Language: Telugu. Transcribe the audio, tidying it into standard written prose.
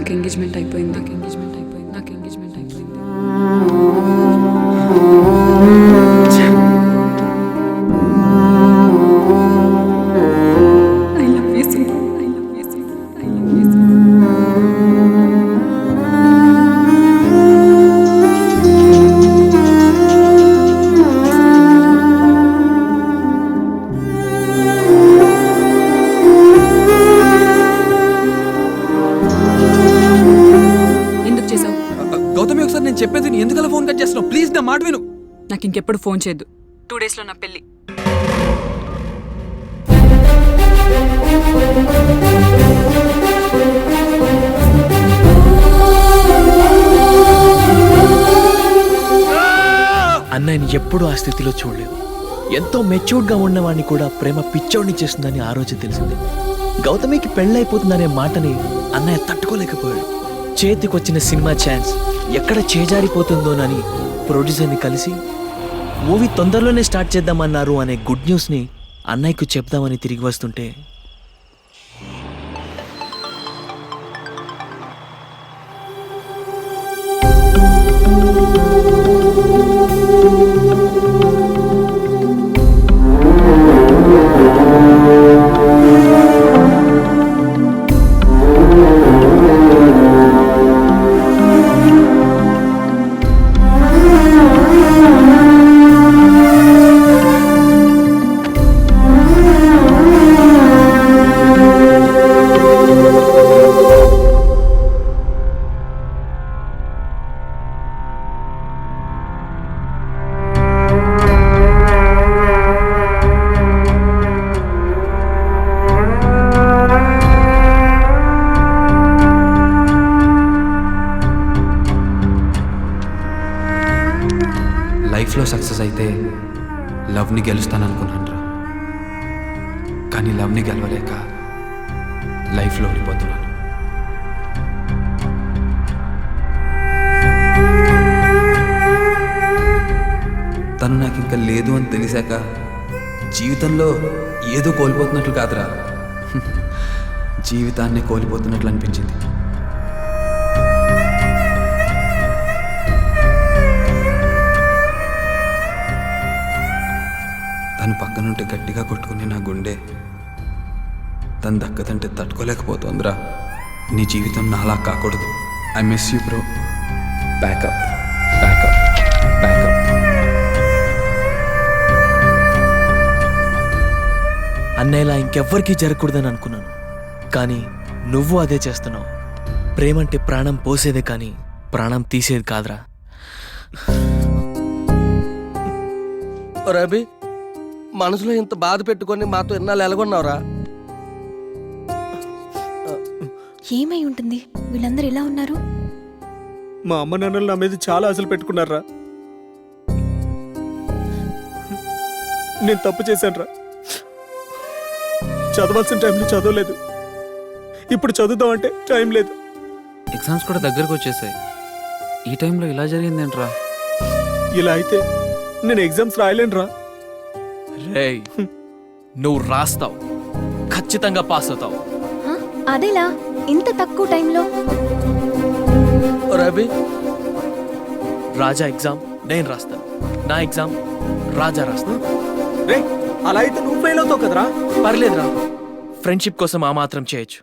నాకు ఎంగేజ్మెంట్ అయిపోయింది. గౌతమి ఒకసారి నేను చెప్పేది ఎందుకలా ఫోన్ కట్ చేస్తున్నావు? ప్లీజ్ నా మాట విను. నాకు ఇంకెప్పుడు ఫోన్ చేయొద్దు. 2 days లో నా పెళ్ళి. అన్నయ్యని ఎప్పుడూ ఆ స్థితిలో చూడలేదు. ఎంతో మెచ్యూర్డ్గా ఉన్నవాడిని కూడా ప్రేమ పిచ్చోడిని చేస్తుందని ఆ రోజు తెలిసింది. గౌతమికి పెళ్ళైపోతుందనే మాటని అన్నయ్య తట్టుకోలేకపోయాడు. చేతికొచ్చిన సినిమా ఛాన్స్ ఎక్కడ చేజారిపోతుందోనని ప్రొడ్యూసర్ని కలిసి మూవీ తొందరలోనే స్టార్ట్ చేద్దామన్నారు అనే గుడ్ న్యూస్ని అన్నయ్యకు చెప్దామని తిరిగి వస్తుంటే లైఫ్లో సక్సెస్ అయితే లవ్ని గెలుస్తాననుకున్నాను రా, కానీ లవ్ని గెలవలేక లైఫ్లో ఓడిపోతున్నాను. తను నాకు ఇంకా లేదు అని తెలిసాక జీవితంలో ఏదో కోల్పోతున్నట్లు కాదురా, జీవితాన్ని కోల్పోతున్నట్లు అనిపించింది. తను పక్కనుంటే గట్టిగా కొట్టుకుని నా గుండె తను దక్కదంటే తట్టుకోలేకపోతుందిరా. నీ జీవితం నాలా కాకూడదు. I miss you bro. Backup backup backup. అన్నయ్యలా ఇంకెవ్వరికీ జరగకూడదని అనుకున్నాను, కానీ నువ్వు అదే చేస్తున్నావు. ప్రేమంటే ప్రాణం పోసేదే కానీ ప్రాణం తీసేది కాదురా. రవి, మనసులో ఇంత బాధ పెట్టుకొని మాతో ఎన్నాళ్ళు ఎలాగొన్నావురా? ఏమై ఉంటుంది వీళ్ళందరూ ఇలా ఉన్నారు? మా అమ్మ నాన్నలు నా మీద చాలా ఆశలు పెట్టుకున్నారా. నేను తప్పు చేశానురా. చదవాల్సిన టైంలో చదవలేదు. ఇప్పుడు చదువుదాం అంటే టైం లేదు. ఎగ్జామ్స్ కూడా దగ్గరకు వచ్చేసాయి. ఈ టైంలో ఇలా జరిగిందేంట్రా? ఇలా అయితే నేను ఎగ్జామ్స్ రాయలేనురా. రేయ్, నువ్వు రాస్తావు, ఖచ్చితంగా పాస్ అవుతావు. అదేలా ఇంత తక్కువ టైంలో? రవి, రాజా ఎగ్జామ్ నేను రాస్తాను, నా ఎగ్జామ్ రాజా రాస్తాను. రే, అలా అయితే నువ్వు ఫెయిల్ అవుతావు కదరా. పర్లేదురా, ఫ్రెండ్షిప్ కోసం ఆ మాత్రం చేయొచ్చు.